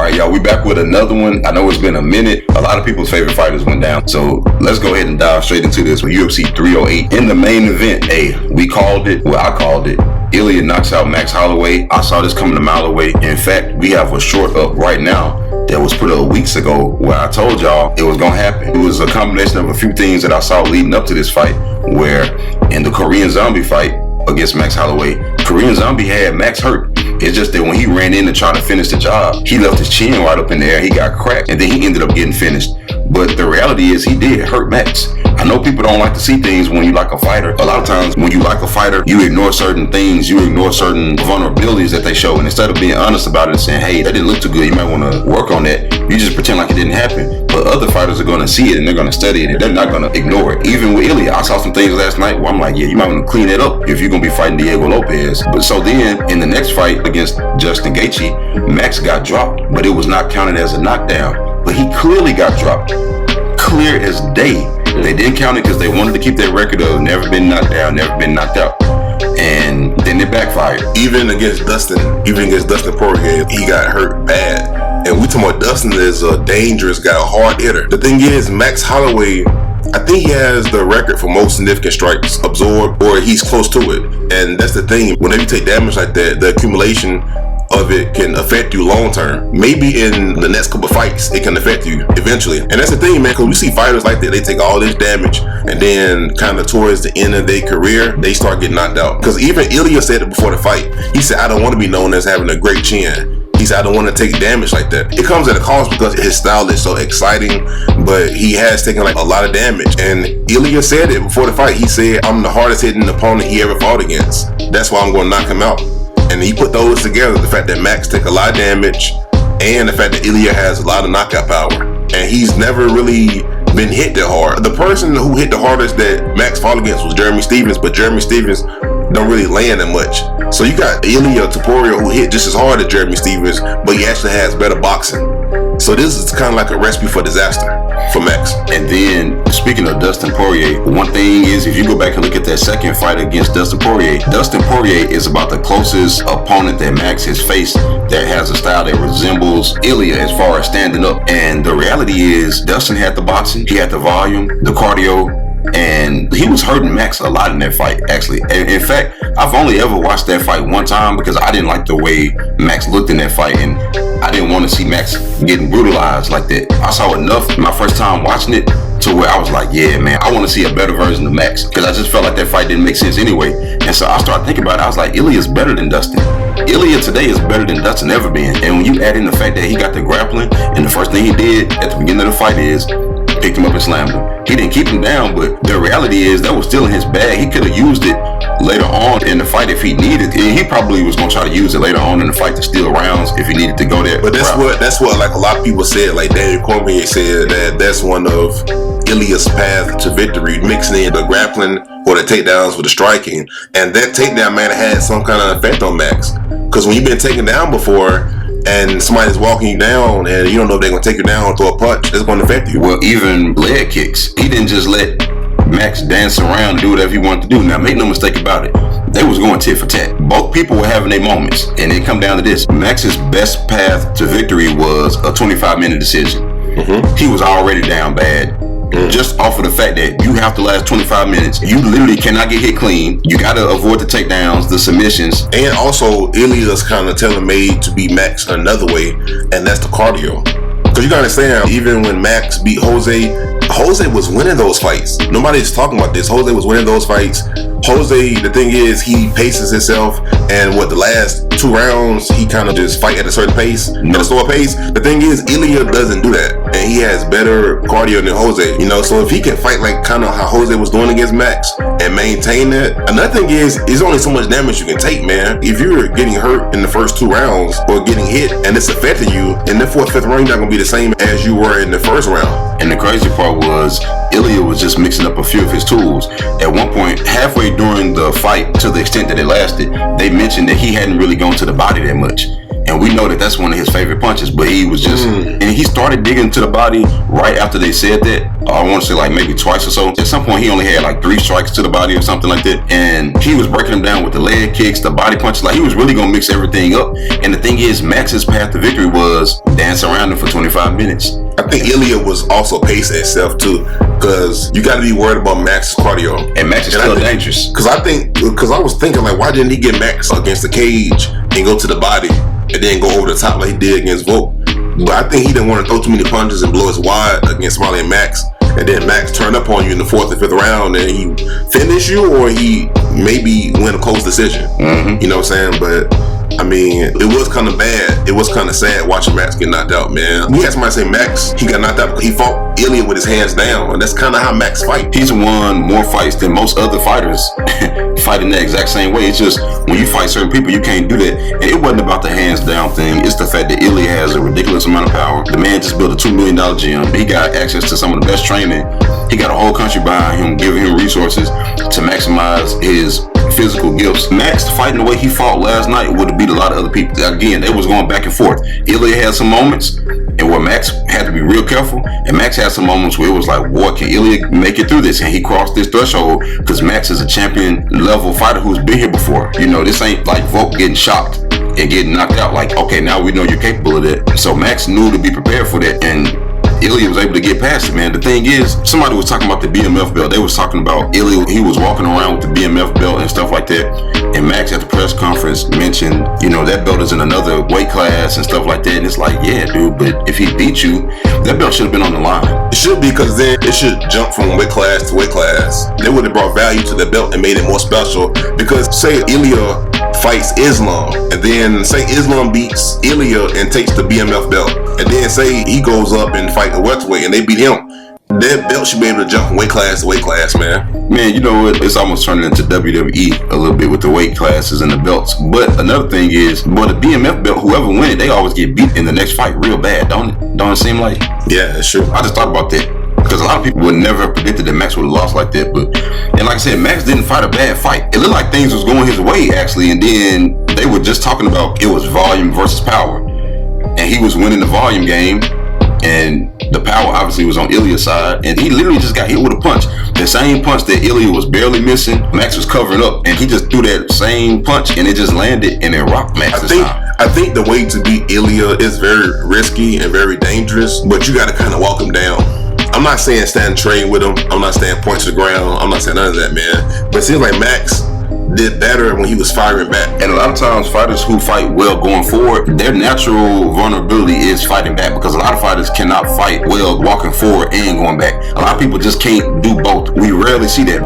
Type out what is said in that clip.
right, y'all, we back with another one. I know it's been a minute. A lot of people's favorite fighters went down. So let's go ahead and dive straight into this with UFC 308. In the main event, we called it. Well, I called it. Ilia knocks out Max Holloway. I saw this coming a mile away. In fact, we have a short up right now that was put up weeks ago where I told y'all it was going to happen. It was a combination of a few things that I saw leading up to this fight, where in the Korean Zombie fight against Max Holloway, Korean Zombie had Max hurt. It's just that when he ran in to try to finish the job, he left his chin right up in the air. He got cracked, and then he ended up getting finished. But the reality is he did hurt Max. I know people don't like to see things when you like a fighter. A lot of times when you like a fighter, you ignore certain things, you ignore certain vulnerabilities that they show. And instead of being honest about it and saying, hey, that didn't look too good, you might want to work on that, you just pretend like it didn't happen. But other fighters are going to see it and they're going to study it and they're not going to ignore it. Even with Ilia, I saw some things last night where I'm like, yeah, you might want to clean that up if you're going to be fighting Diego Lopez. But so then in the next fight against Justin Gaethje, Max got dropped, but it was not counted as a knockdown. But he clearly got dropped. Clear as day. They didn't count it because they wanted to keep that record of never been knocked down, never been knocked out. And then it backfired. Even against Dustin Poirier, he got hurt bad. And we talking about Dustin is a dangerous guy, a hard hitter. The thing is, Max Holloway, I think he has the record for most significant strikes absorbed, or he's close to it. And that's the thing. Whenever you take damage like that, the accumulation of it can affect you long term. Maybe in the next couple of fights, it can affect you eventually. And that's the thing, man, because we see fighters like that, they take all this damage and then kind of towards the end of their career, they start getting knocked out. Because even Ilia said it before the fight. He said, I don't want to be known as having a great chin. He said, I don't want to take damage like that. It comes at a cost because his style is so exciting, but he has taken like a lot of damage. And Ilia said it before the fight. He said, I'm the hardest hitting opponent he ever fought against. That's why I'm going to knock him out. And he put those together, the fact that Max took a lot of damage and the fact that Ilia has a lot of knockout power. And he's never really been hit that hard. The person who hit the hardest that Max fought against was Jeremy Stephens, but Jeremy Stephens don't really land that much. So you got Ilia Topuria who hit just as hard as Jeremy Stephens, but he actually has better boxing. So this is kind of like a recipe for disaster for Max. And then, speaking of Dustin Poirier, one thing is, if you go back and look at that second fight against Dustin Poirier is about the closest opponent that Max has faced that has a style that resembles Ilia as far as standing up. And the reality is, Dustin had the boxing, he had the volume, the cardio, and he was hurting Max a lot in that fight, actually. And in fact, I've only ever watched that fight one time because I didn't like the way Max looked in that fight, and I didn't want to see Max getting brutalized like that. I saw enough my first time watching it to where I was like, yeah, man, I want to see a better version of Max, because I just felt like that fight didn't make sense anyway. And so I started thinking about it. I was like, Ilia's better than Dustin. Ilia today is better than Dustin ever been. And when you add in the fact that he got the grappling, and the first thing he did at the beginning of the fight is picked him up and slammed him. He didn't keep him down, but the reality is that was still in his bag. He could have used it later on in the fight if he needed. And he probably was going to try to use it later on in the fight to steal rounds if he needed to go there. But that's what like a lot of people said. Like Daniel Cormier said that's one of Ilia's path to victory, mixing in the grappling or the takedowns with the striking. And that takedown, man, had some kind of effect on Max. Because when you've been taken down before, and somebody's walking you down and you don't know if they're going to take you down or throw a punch, it's going to affect you. Well, even leg kicks. He didn't just let Max dance around and do whatever he wanted to do. Now, make no mistake about it. They was going tit for tat. Both people were having their moments. And it come down to this. Max's best path to victory was a 25-minute decision. Mm-hmm. He was already down bad. Just off of the fact that you have to last 25 minutes. You literally cannot get hit clean. You got to avoid the takedowns, the submissions. And also, Ilia's kind of tailor-made to beat Max another way, and that's the cardio. Because you got to understand, even when Max beat Jose was winning those fights. Nobody's talking about this. Jose was winning those fights. Jose, the thing is, he paces himself, and the last 2 rounds, he kind of just fight at a certain pace, at a slower pace. The thing is, Ilia doesn't do that, and he has better cardio than Jose, so if he can fight like kind of how Jose was doing against Max and maintain that. Another thing is, there's only so much damage you can take, man. If you're getting hurt in the first 2 rounds or getting hit and it's affecting you, in the 4th, 5th round, you're not going to be the same as you were in the first round. And the crazy part was, Ilia was just mixing up a few of his tools. At one point, halfway during the fight, to the extent that it lasted, they mentioned that he hadn't really gone to the body that much. And we know that that's one of his favorite punches, but he was just, and he started digging to the body right after they said that. I want to say like maybe twice or so. At some point, he only had like 3 strikes to the body or something like that. And he was breaking them down with the leg kicks, the body punches. Like he was really going to mix everything up. And the thing is, Max's path to victory was dance around him for 25 minutes. I think Ilia was also pacing himself too, because you got to be worried about Max's cardio. And Max is still dangerous. Because I was thinking like, why didn't he get Max against the cage and go to the body and then go over the top like he did against Volk? But I think he didn't want to throw too many punches and blow his wide against Marley and Max. And then Max turned up on you in the 4th and 5th round and he finished you, or he maybe win a close decision. You know what I'm saying? But I mean, it was kind of bad. It was kind of sad watching Max get knocked out, man. We had somebody say Max, he got knocked out because he fought Ilia with his hands down. And that's kind of how Max fight. He's won more fights than most other fighters fighting the exact same way. It's just when you fight certain people, you can't do that. And it wasn't about the hands down thing. It's the fact that Ilia has a ridiculous amount of power. The man just built a $2 million gym. He got access to some of the best training. He got a whole country behind him, giving him resources to maximize his physical gifts. Max fighting the way he fought last night would have beat a lot of other people. Again, they was going back and forth. Ilia had some moments and where Max had to be real careful, and Max had some moments where it was like, boy, can Ilia make it through this? And he crossed this threshold because Max is a champion level fighter who's been here before. You know, this ain't like Volk getting shocked and getting knocked out. Like, okay, now we know you're capable of that. So Max knew to be prepared for that, and Ilia was able to get past it, man. The thing is, somebody was talking about the BMF belt. They was talking about Ilia. He was walking around with the BMF belt and stuff like that. And Max at the press conference mentioned, you know, that belt is in another weight class and stuff like that. And it's like, yeah, dude, but if he beat you, that belt should have been on the line. It should be, because then it should jump from weight class to weight class. They would have brought value to the belt and made it more special. Because say Ilia fights Islam, and then say Islam beats Ilia and takes the BMF belt, and then say he goes up and fight the welterweight and they beat him, that belt should be able to jump from weight class to weight class, man. Man, you know what? It's almost turning into WWE a little bit with the weight classes and the belts. But another thing is, boy, the BMF belt, whoever win it, they always get beat in the next fight real bad, don't it? Don't it seem like? Yeah, it's true. I just thought about that, because a lot of people would never have predicted that Max would have lost like that. But, and like I said, Max didn't fight a bad fight. It looked like things was going his way, actually. And then they were just talking about it was volume versus power. And he was winning the volume game. And the power obviously was on Ilia's side. And he literally just got hit with a punch. The same punch that Ilia was barely missing, Max was covering up. And he just threw that same punch and it just landed and it rocked Max this time. I think the way to beat Ilia is very risky and very dangerous. But you got to kind of walk him down. I'm not saying stand trade with him. I'm not saying point to the ground. I'm not saying none of that, man. But it seems like Max did better when he was firing back. And a lot of times fighters who fight well going forward, their natural vulnerability is fighting back, because a lot of fighters cannot fight well walking forward and going back. A lot of people just can't do both. We rarely see that.